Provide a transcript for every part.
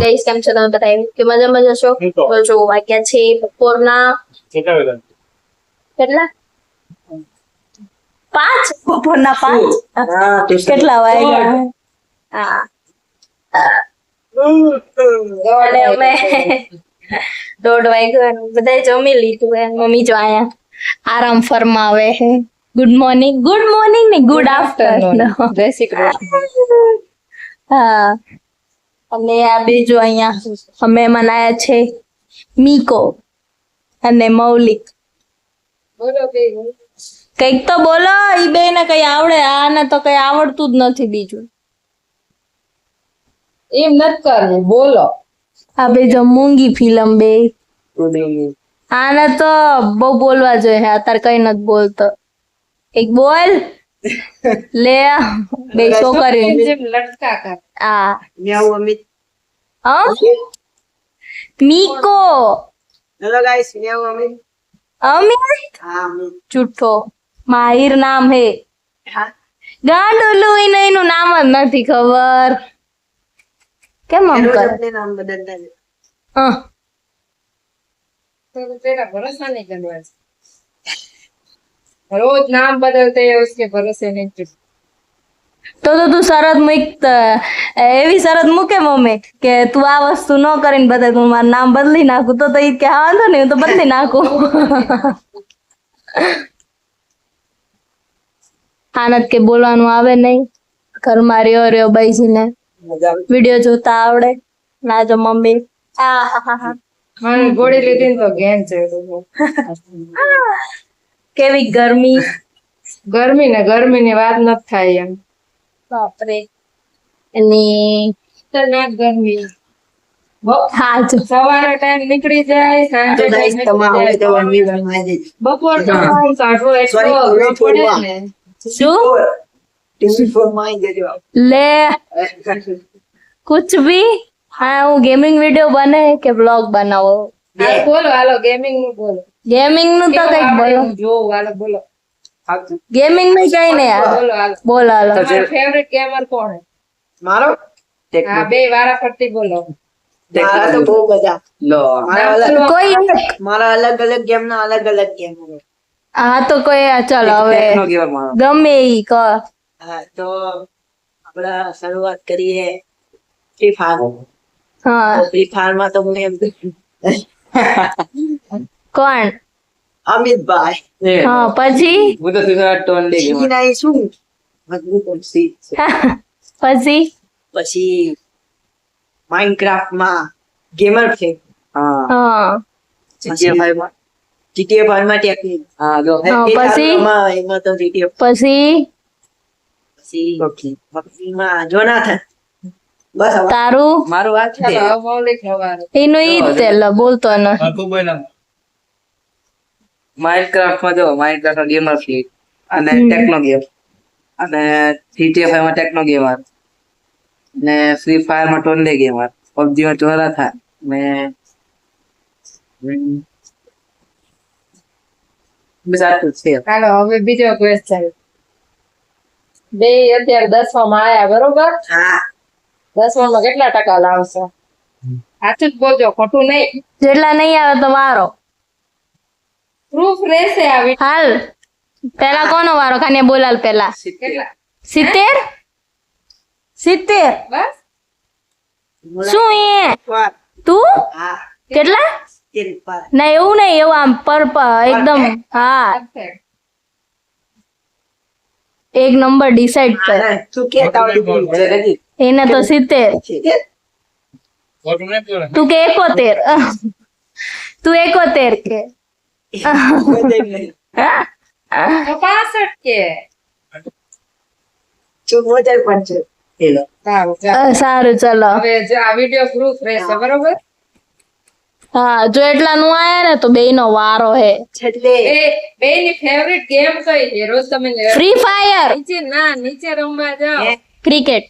Guys કેમ છો તમે બધા કે મજામાં જશો બોલજો વાગ્યા છે બપોરના કેટલા 5 બપોરના 5 કેટલા વાગ્યા હા અને અમે 1:30 વાગ્યા બધા જમી લીધું હે મમ્મી જો આયા આરામ ફરમાવે હે ગુડ મોર્નિંગ ને ગુડ આફ્ટરનૂન જય શ્રી કૃષ્ણ હા અને આ બીજું અહીંયા મહેમાન આયા છે મીકો અને મૌલિક કઈક તો બોલો ઈ બે ને કઈ આવડે આને તો કઈ આવડતું જ નથી બીજું એમ નથી કરવું બોલો આ બે જો મૂંગી ફિલ્મ બે આને તો બહુ બોલવા જોઈએ અત્યારે કઈ નથી બોલતો એક બોલ લે બે છોકરી લટકા કર આ Meow Amit. મીકો Hello guys, Meow Amit. Amit Amit. જૂઠો માહિર નામ હે ગાંડુલું એનું નામ જ નથી ખબર કેમ આમ रोज કર अपने नाम बदलता है. तो तेरा भरोसा नहीं करना रोज नाम बदलते हैं उसके भरोसे नहीं करते તો તું શરત મૂક એવી શરત મૂકે મમ્મી કે તું આ વસ્તુ ન કરીને બતાય તું મારું નામ બદલી નાખું તો ઈ કે હા વાંધો નહીં હું તો બદલી નાખું આનંદ કે બોલવાનું આવે નહીં ઘરમાં રહ્યો બેસીને વિડીયો જોતા આવડે ના જો મમ્મી મને ગોળી લીધી ને તો ગેન છે કેવી ગરમી ગરમી ની વાત નથી થાય એમ બાપરે એની ખતરનાક ગરમી હા જો સવારે ટાઈમ નીકળી જાય સાંજે तो guys, time तमाम નીકળી है तो જાય. वन भी बनवा दे. બપોર તો કામ કાઢવો એટલો Sorry, અઘરો થોડી પડે વાર. ને શું TV4 માં આવી જજો. લે कुछ भी हाँ वो गेमिंग वीडियो बने કે બ્લોગ બનાવો હાલ બોલો હાલો ગેમિંગ નું બોલો ગેમિંગ નું તો કઈક બોલો હું જોઉં હાલો બોલો ગેમિંગ નું કઈ નહીં યાર બોલો હાલો બોલ હાલો તમારો ફેવરેટ ગેમર કોણ है મારો હા બે વારા ફરતી બોલો મારા તો બહુ બધા લો કોઈ એક મારા અલગ અલગ ગેમ ના અલગ અલગ ગેમ હા તો કોઈ ચાલો હવે ટેકનો ગેમર મારો ગમે ઈ ક હા તો આપણે શરૂઆત કરીએ ફ્રી ફાયર હા ફ્રી ફાયર માં તો મને એમ કોણ અમિતભાઈ હા પછી હું તો સીધા ટોન દે ગેમર શીખી શું મજબૂત સી પછી પછી માઇનક્રાફ્ટ માં ગેમર છે હા હા GTA 5 માં GTA 5 માં ટેકનિક હા જો હા, પછી? એમાં તો GTA પછી પછી ઓકે PUBG માં જોનાથન બસ હવે તારું મારું વાત છે ચાલો હવે મૌલિક સવારે એનું ઈ જ તે લો બોલતો ન માઇનક્રાફ્ટ માં જો માઇનક્રાફ્ટ નો ગેમર છે અને ટેકનો ગેમ અને GTA 5 માં ટેકનો ગેમર ને ફ્રી ફાયર માં ટોન દે ગેમર PUBG માં ચોરા થા ને બસ આટલું જ છે ચાલો હવે બીજો ક્વેશ્ચન બે અત્યારે 10મા માં આયા બરોબર હા 10મા માં કેટલા ટકા લાવશો સાચું જ બોલજો ખોટું નહીં જેટલા નહીં આવે તો વારો પ્રૂફ રહેશે આવી હાલ પેલા કોનો વારો ખાને બોલાલ પેલા કેટલા 70 બસ શું એ વાર તું હા કેટલા તેલ પર ના એવું નહીં એવું આમ એકદમ હા Perfect. એક નંબર ડિસાઈડ કર તું કે તાવડી એને તો 70 તું કે 71 તું 71 કે તો 65 કે તું મોટર પણ છે હેલો સારું ચાલો. સારું ચલો હવે જો આ વિડિયો પ્રૂફ રહેશે બરોબર હા જો એટલા નું આયા ને તો બેય નો વારો હે છેલ્લે બે ની ફેવરિટ ગેમ કઈ છે રોજ તમે ફ્રી ફાયર નીચે ના નીચે રમવા જાઓ ક્રિકેટ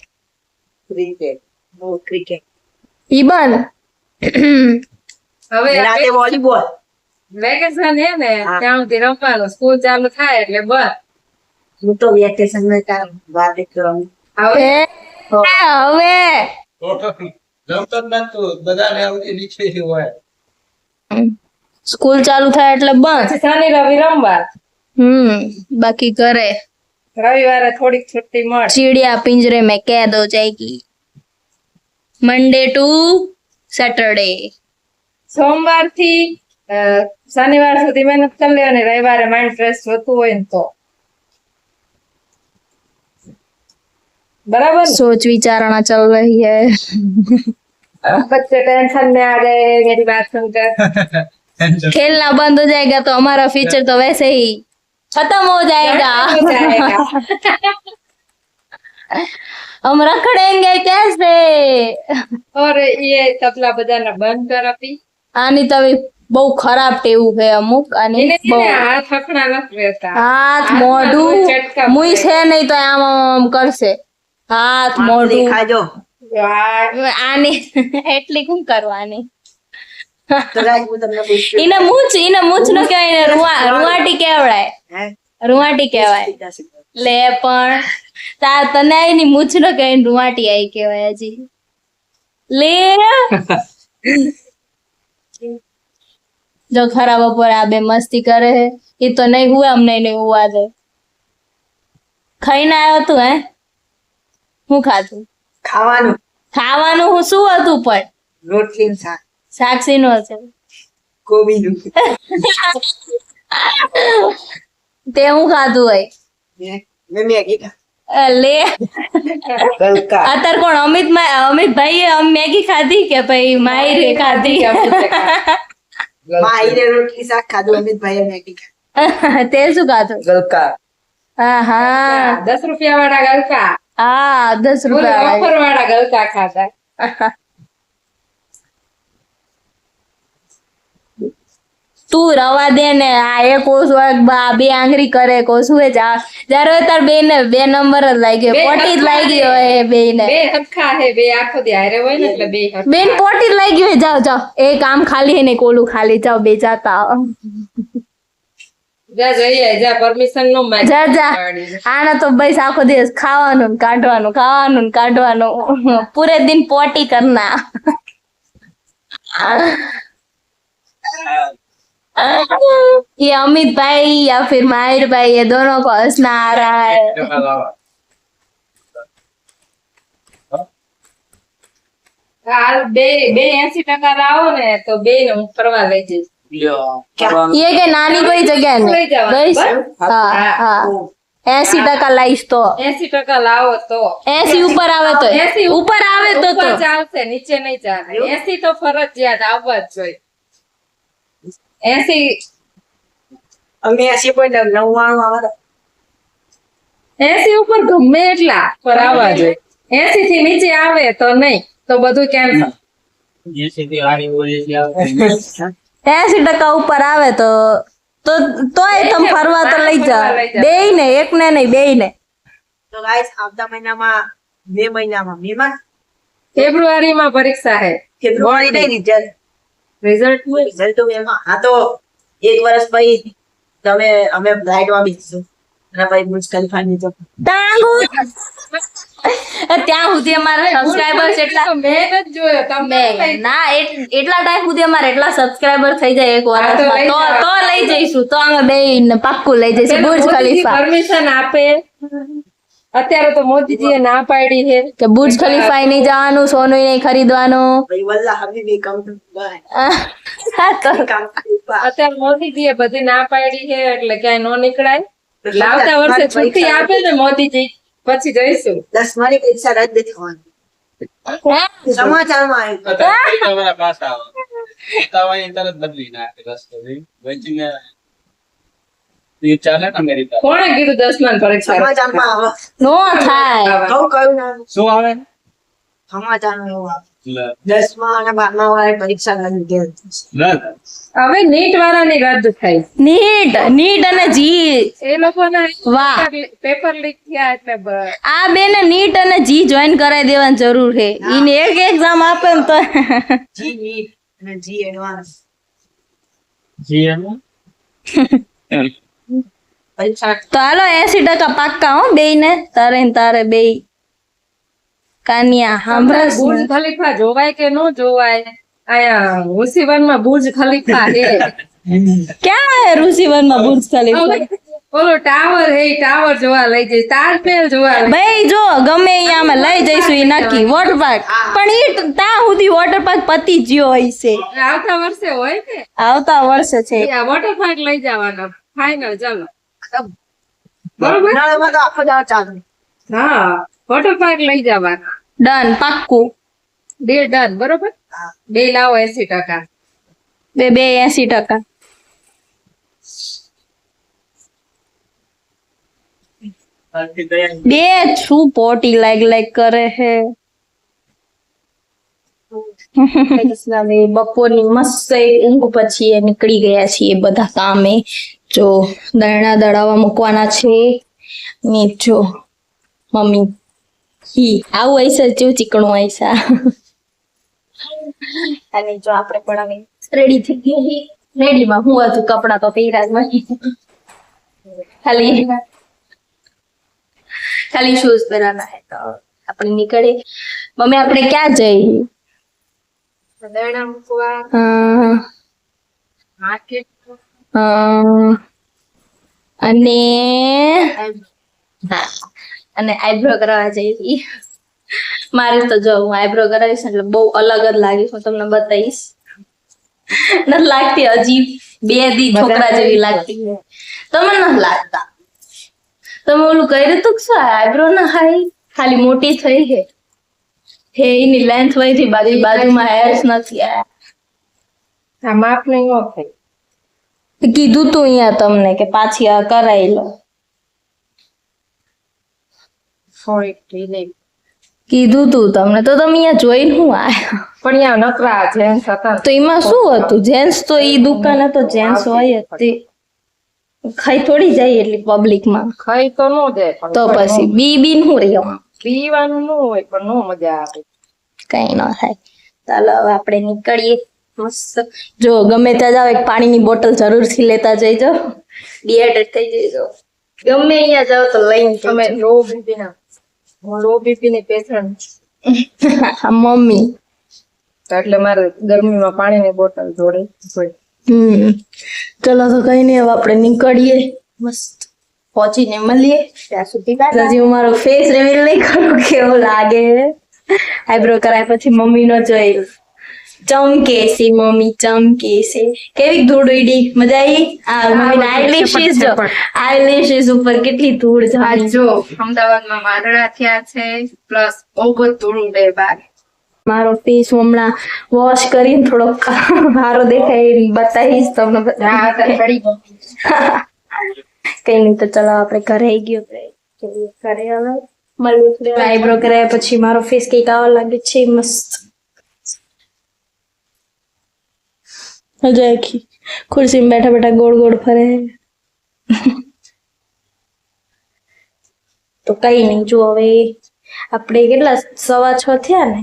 ક્રિકેટ નો ક્રિકેટ ઈ બંધ હવે રાતે વોલીબોલ વેકેશન હે ને હા. ત્યાં સુધી રમવાનું સ્કૂલ ચાલુ થાય એટલે બસ હું તો વેકેશન માં કામ વાત કરું હવે હવે રમતો જ નતું બધાને આવતી નીચે હોય સ્કૂલ ચાલુ થાય એટલે બંધ. પછી શનિ રવિ રમવા, બાકી ઘરે રવિવારે થોડીક છુટ્ટી મળે. चिड़िया पिंजरे में कैद हो जाएगी. Monday to Saturday. સોમવાર થી શનિવાર સુધી મહેનત કરી લેવાની, રવિવારે માઇન્ડ ફ્રેશ થતું હોય ને તો बराबर. सोच विचारणा चल रही है. बच्चे टेंशन में आ गए मेरी बात सुनकर. खेलना बंद हो जाएगा तो हमारा फ्यूचर तो वैसे ही खत्म हो जाएगा. हो जाएगा. हम रखड़ेंगे कैसे? और ये तबला बजाना बंद कर अपी. આની તો હવે બહુ ખરાબ ટેવું છે અમુક આની. એને છે બહુ ને હાથ હકણા નથી રહેતા. હાથ હાથમાં મોઢું કોઈ ચટકા મુઈ પડે. છે નહીં તો આમ કરશે. હાથ મોઢું દેખાજો જો આ આની એટલી શું કરવાની? તો ગાઈસ હું તમને પૂછું એને મૂછ નો કહેવાય ને રૂવાટી કહેવાય. હે રૂવાટી કહેવાય. લે પણ તને એની મૂછ નો કહેવાય ને રૂવાટી આઈ કહેવાય હજી. લે જો ખરા બપોરે આ બે મસ્તી કરે હે. એ તો નહીં હુએ અમને નહીં હુવા દે. ખાઈને આવ્યો તું હે? શું ખાધું? ખાવાનું હું શું હતું પણ? રોટલી ને શાક સાક્ષી નું હશે. કોબીનું તે હું ખાધું હોય? મેં મેગી લે ગલકા અત્યારે કોણ અમિતભાઈ મેગી ખાધી કે ભાઈ માયરે ખાધી? માહીને રોટલી શાક ખાધું અમિતભાઈએ મેગી તે શું ખાધું? ગલકા હા 10 રૂપિયા વાળા ગલકા, હા 10 ઓફર રૂપિયા. વાળા ગલકા ખાધા. તું રવા દે ને. આ એક બે આંગળી કરે કોસું એ જયારે તાર બે ને 2 નંબર જ લાગ્યો. બે પોટી જ હરખા લાગી હે. હોય બે ને. બે હરખા હે, બે આખો દી હારે હોય ને એટલે બે હરખા. બેન પોટી જ લાગી હોય. જાઓ જાઓ એક આમ ખાલી હે ને કોલું ખાલી. જાઓ બે જાતા આવો. જા જઈએ, જા પરમિશન નો માંગ. જા જા. આના તો બસ આખો દિવસ ખાવાનું ને કાઢવાનું ખાવાનું ને કાઢવાનું. પૂરે દિન પોટી કરના. ये अमित भाई या फिर माहिर भाई ये दोनों को हंसना आ रहा है. હાલ બે 80% લાવો ને તો બે ને હું ફરવા લઈ જઈશ. ये के नानी कोई जगह લઈ नहीं જવાનું, गईस. બસ. हाँ हाँ 80% लाइस तो 80% લાવો તો 80 ऊपर आवे तो 80 ऊपर आवे तो ઉપર ચાલશે, નીચે નહીં ચાલે. 80 તો ફરજિયાત આવવા જ જોઈએ. 80 અમે 80.99 આવે 80 ઉપર ગમે એટલા પર આવવા જોઈએ. 80 થી નીચે આવે તો નહીં, તો બધું કેન્સલ. ये सीधी हारी बोली थी आप 80% ऊपर आवे तो तोय तम फरवा तो लई जा. बेय ने एक ने नहीं बेय ने. તો ગાઈસ આવતા મહિનામાં મેમાં ફેબ્રુઆરીમાં પરીક્ષા છે. ફેબ્રુઆરી નહીં રિઝલ્ટ રિઝલ્ટ રિઝલ્ટ તો મેમાં હા તો 1 વર્ષ પછી અમે ફ્લાઇટમાં બેસીશું અને પછી બુર્જ ખલીફાની જો તાંગુ ત્યાં સુધી અમારા સબસ્ક્રાઇબર્સ એટલા મેં જ જોયો. તમે ના એટલા ટાઈમ સુધી અમારે એટલા સબસ્ક્રાઇબર થઈ જાય એક હા, તો લઈ વર્ષમાં જાઓ. તો લઈ જઈશું. તો અમે બે પાક્કું લઈ જઈશું બુર્જ ખલીફા. પરમિશન આપે. અત્યારે તો મોદીજીએ ના પાડી છે કે બુર્જ ખલીફા નહીં જવાનું, સોનું નહીં ખરીદવાનું. ભાઈ વલ્લા હબીબી કમ ટુ દુબઈ તો કામ ખલીફા અત્યારે મોદીજીએ બધી ના પાડી છે એટલે ક્યાંય નો નીકળાય. એટલે આવતા વર્ષે છુટ્ટી આપે ને મોદીજી પછી જઈશું. 10 મારી પરીક્ષા રદ થવાની સમાચારમાં આવ્યું हमारा पास आओ तवा तरह बदली ना रस्तो भी वही में ये चले ना मेरी तरफ કોણે કીધું 10માં પરીક્ષા સમાચારમાં આવે નો થાય. કયું નામ શું આવે સમાચારમાં એવું આવે લે 10માં અને 12માં વાળી પરીક્ષા રદ કરી. રદ હવે નીટ વાળાની રદ થઈ. નીટ અને જી. એ લોકોના વાહ. પેપર લીક થયા એટલે આ બેને નીટ અને જી જોઈન કરાવી દેવાની જરૂર છે. ઈને એક એક્ઝામ આપે ને તો જી નીટ અને જી એડવાન્સ जी है પરીક્ષા તો હાલો 80% પાક્કા હો બે ને તારે ને તારે બે. કાનિયા આપણે સાંભળે બુર્જ ખલીફા જોવાય કે ન જોવાય? આયા ઋષિવનમાં બુર્જ ખલીફા છે. ક્યાં હે ઋષિવનમાં બુર્જ ખલીફા? ઓલો ટાવર હે, ટાવર જોવા લઈ જઈશ, તાજમહેલ જોવા લઈ ભાઈ જો ગમે અહીંયા અમે લઈ જઈશું એ નક્કી વોટર પાર્ક, પણ ઈ ત્યાં સુધી વોટર પાર્ક પતી જ ગયો હોય છે. જઈશ. આવતા વર્ષે હોય ને આવતા વર્ષે છે. વોટર પાર્ક લઈ જવાના ફાઇનલ. ચાલો બરોબર. ઉનાળામાં તો આખો દાડો ચાલુ. હા, વોટર પાર્ક લઈ જવાના. ડન પાક્કું. બે ડન. બરોબર. બે લાવો 80%. બે 80%. બે શું પોટી લાગ કરે હે. બપોરની મસ્ત એક ઊંઘ પછી એ નીકળી ગયા છીએ બધા કામે. જો દળણા દળાવા મૂકવાના છે ને જો મમ્મી આવું આઈસા જેવું ચીકણું આઈસા. અને જો આપણે પણ હવે રેડી થઈ ગયા. રેડીમાં હું હતું કપડા તો પહેર્યા જ નહીં. ખાલી શૂઝ પહેરવાના હે તો આપણે નીકળે. મમ્મી આપણે ક્યાં જઈએ? દરણા મૂકવા, માર્કેટ. અને આઈબ્રો કરાવવા જઈએ. મારે તો જો હું આઈબ્રો કરાવીશ એટલે બહુ અલગ જ લાગીશ. હું તમને બતાવીશ. નથી લાગતી હજી 2 દી છોકરા જેવી લાગતી. તમે નથી લાગતા. તમે ઓલું કર્યું તું શું આઈબ્રો ના હાઈ ખાલી મોટી થઈ છે. હે એની લેન્થ વધી બાજુમાં હેર્સ નથી આયા. આ માપ નહીં ન થાય. કીધું તું અહીંયા તમને કે પાછી આ કરાવી લો. થોડીક ઢીલી. કીધું તું તમને તો તમે અહીંયા જોઈને હું આયા. પણ અહીંયા નકરા જેન્ટ્સ હતા ને. તો એમાં શું હતું? જેન્ટ્સ તો ઈ દુકાને તો જેન્ટ્સ હોય જ. તે ખાઈ થોડી જાય એટલી પબ્લિકમાં. ખાઈ તો ન જાય પણ તો પછી બીન હું રહેવા પીવાનું ન હોય પણ નો મજા આવે. કઈ ન થાય. ચાલો હવે આપણે નીકળીએ. મસ્ત જો ગમે ત્યાં જાવ એક પાણીની બોટલ જરૂરથી લેતા જઈજો. ડિહાઇડ્રેટ થઈ જઈજો. ગમે અહીંયા જાવ તો લઈને તમે લો બીપી ના, હું લો બીપી ની પેશન્ટ મમ્મી. એટલે મારે ગરમીમાં પાણીની બોટલ જોડે જોઈએ. ચલો તો કઈ નહીં હવે આપણે નીકળીએ. મસ્ત પહોંચીને મળીએ. ત્યાં સુધી હજી હું મારો ફેસ રિવીલ નહીં કરું કેવો લાગે. આઈબ્રો કરાય પછી મમ્મી નો જોઈ ચમકે છે. મમ્મી ચમકે છે. કેવી ધૂળ ઉડી? મજા આવી? આ મમ્મી આઈલેશીસ જો આઈલેશીસ ઉપર કેટલી ધૂળ આ જામી. જો અમદાવાદમાં વાદળા થયા છે પ્લસ બહુ બધું ધૂળ ઉડે બહાર. મારો ફેસ હમણાં વોશ કરીને થોડો સારો દેખાય એ બતાવીશ તમને. આ તો ચડી ગયો. કઈ નહીં તો ચલો આપણે ઘરે આવી ગયો. ઘરે હવે મળીએ. આઈબ્રો કર્યા પછી મારો ફેસ કઈક આવા લાગે છે મસ્ત. મજા આખી ખુરશીમાં બેઠા બેઠા ગોળ ગોળ ફરે. તો કઈ નહીં જો હવે આપણે કેટલા 6:15 થયા ને,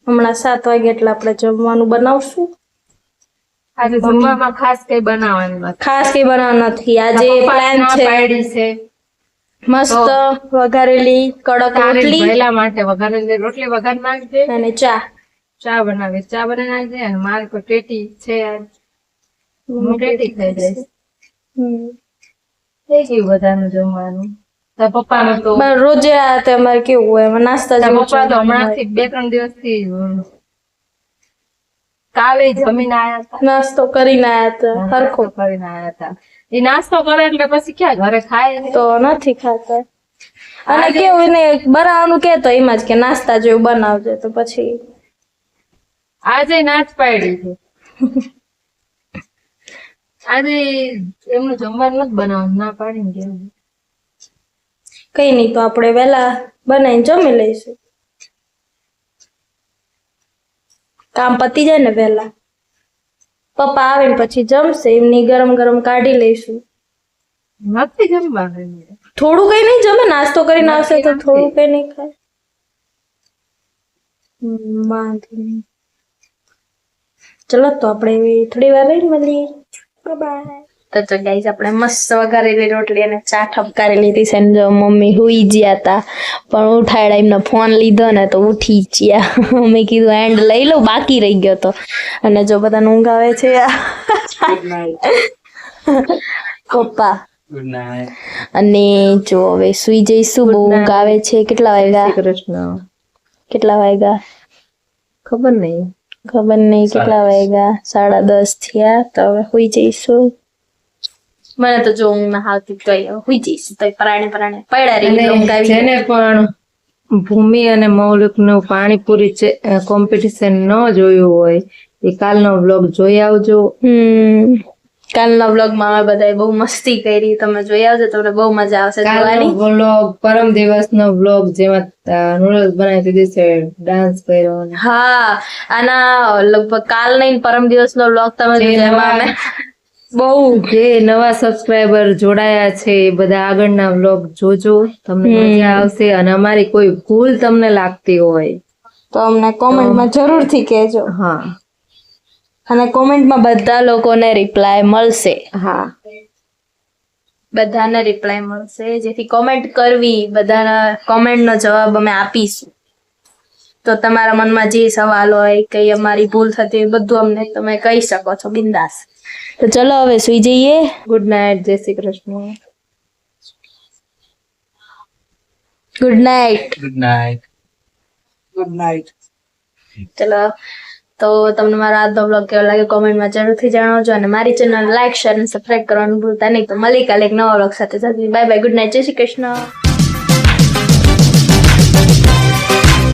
હમણાં 7 વાગે એટલે આપણે જમવાનું બનાવશું. આજે જમવામાં ખાસ કઈ બનાવવાનું નથી. ખાસ કઈ બનાવવાનું નથી. આજે પ્લાન છે પાયડી છે મસ્ત વઘારેલી કડક રોટલી પહેલા માટે વઘારેલી રોટલી વઘાર નાખજે, અને ચા. ચા બનાવી નાખજે. અને મારે કોઈ ટેટી છે આજ, હું ટેટી ખાઈ જઈશ. થઈ ગયું બધાનું જમવાનું. તો પપ્પાનું તો રોજે આ તે અમારે કેવું હોય એમાં નાસ્તા જેવું પપ્પા તો હમણાંથી 2-3 દિવસથી કાલે જમીને આયા હતા, નાસ્તો કરીને આયા હતા હરખો. કરીને આયા હતા. એ નાસ્તો કરે એટલે પછી ક્યાં ઘરે ખાય નહીં. તો નથી ખાતા. અને કેવું ને બનાવવાનું કે તો એમાં જ કે નાસ્તા જેવું બનાવજો. તો પછી આજે નાચ પાડી છે. આજે એમનું જમવાનું નથી બનાવવાનું, ના પાડીને કેવું. કઈ નહીં તો આપણે વહેલા બનાવીને જમી લઈશું. કામ પતી જાય ને વહેલા. પપ્પા આવે ને પછી જમશે. એમની ગરમ ગરમ કાઢી લઈશું. નથી જમવાનું. થોડું કઈ નહીં જમે. નાસ્તો કરીને આવશે તો થોડું કઈ નહીં ખાય. વાંધો નહીં. ચલો તો આપણે થોડી વાર રહીને મળીએ. બાય. તો ગાઈસ આપણે મસ્ત વઘારેલી રોટલી અને ચા ઠપકારી લીધી છે ને જો મમ્મી હુઈ ગયા હતા પણ ઉઠાડ્યા એમનો ફોન લીધો ને તો ઉઠી જ ગયા મેં કીધું હેન્ડ લઈ લઉં બાકી રહી ગયો તો અને જો બધા ઊંઘ આવે છે પપ્પા ગુડ નાઇટ. અને જો હવે સુઈ જઈશું બહુ ઊંઘ આવે છે કેટલા વાગ્યા કૃષ્ણ કેટલા વાગ્યા ખબર નહીં. ખબર નહીં કેટલા વાગ્યા 10:30 થયા તો હવે સુઈ જઈશું મને તો જો ઊંઘ ના આવતી તો સુઈ જઈશું તો પરાણે પડ્યા રહી ઊંઘ આવી જાય. જેને પણ ભૂમિ અને મૌલિક નું પાણીપુરી કોમ્પિટિશન ન જોયું હોય એ કાલનો બ્લોગ જોઈ આવજો. કાલના વ્લોગમાં અમે બધાએ બહુ મસ્તી કરી તમે જોઈ આવજો તમને બહુ મજા આવશે કાલનો જોવાની બ્લોગ પરમ દિવસનો બ્લોગ જેમાં નૂડલ્સ બનાવી તે દિવસે ડાન્સ કર્યો અને હા આના લગભગ કાલ નહીં પરમ દિવસનો વ્લોગ તમે જે જોજો એમાં અમે બહુ જે નવા સબસ્ક્રાઇબર જોડાયા છે એ બધા આગળના વ્લોગ જોજો તમને મજા આવશે અને અમારી કોઈ ભૂલ તમને લાગતી હોય તો અમને કોમેન્ટમાં જરૂરથી કહેજો હા અને કોમેન્ટમાં બધા લોકોને રિપ્લાય મળશે હા બધાને રિપ્લાય મળશે જેથી કોમેન્ટ કરવી બધાના કોમેન્ટનો જવાબ અમે આપીશું તો તમારા મનમાં જે સવાલ હોય કઈ અમારી ભૂલ થતી હોય બધું અમને તમે કહી શકો છો બિંદાસ તો ચલો હવે સુઈ જઈએ ગુડ નાઇટ જય Shri Krishna good night good night. Good night. ચલો તો તમને મારો આજનો બ્લોગ કેવો લાગે કોમેન્ટમાં જરૂરથી જણાવજો અને મારી ચેનલ લાઈક શેર અને સબસ્ક્રાઇબ કરવાનું ભૂલતા નહીં તો મળી કાલે એક નવા બ્લોગ સાથે બાય બાય ગુડ નાઇટ જય શ્રી કૃષ્ણ.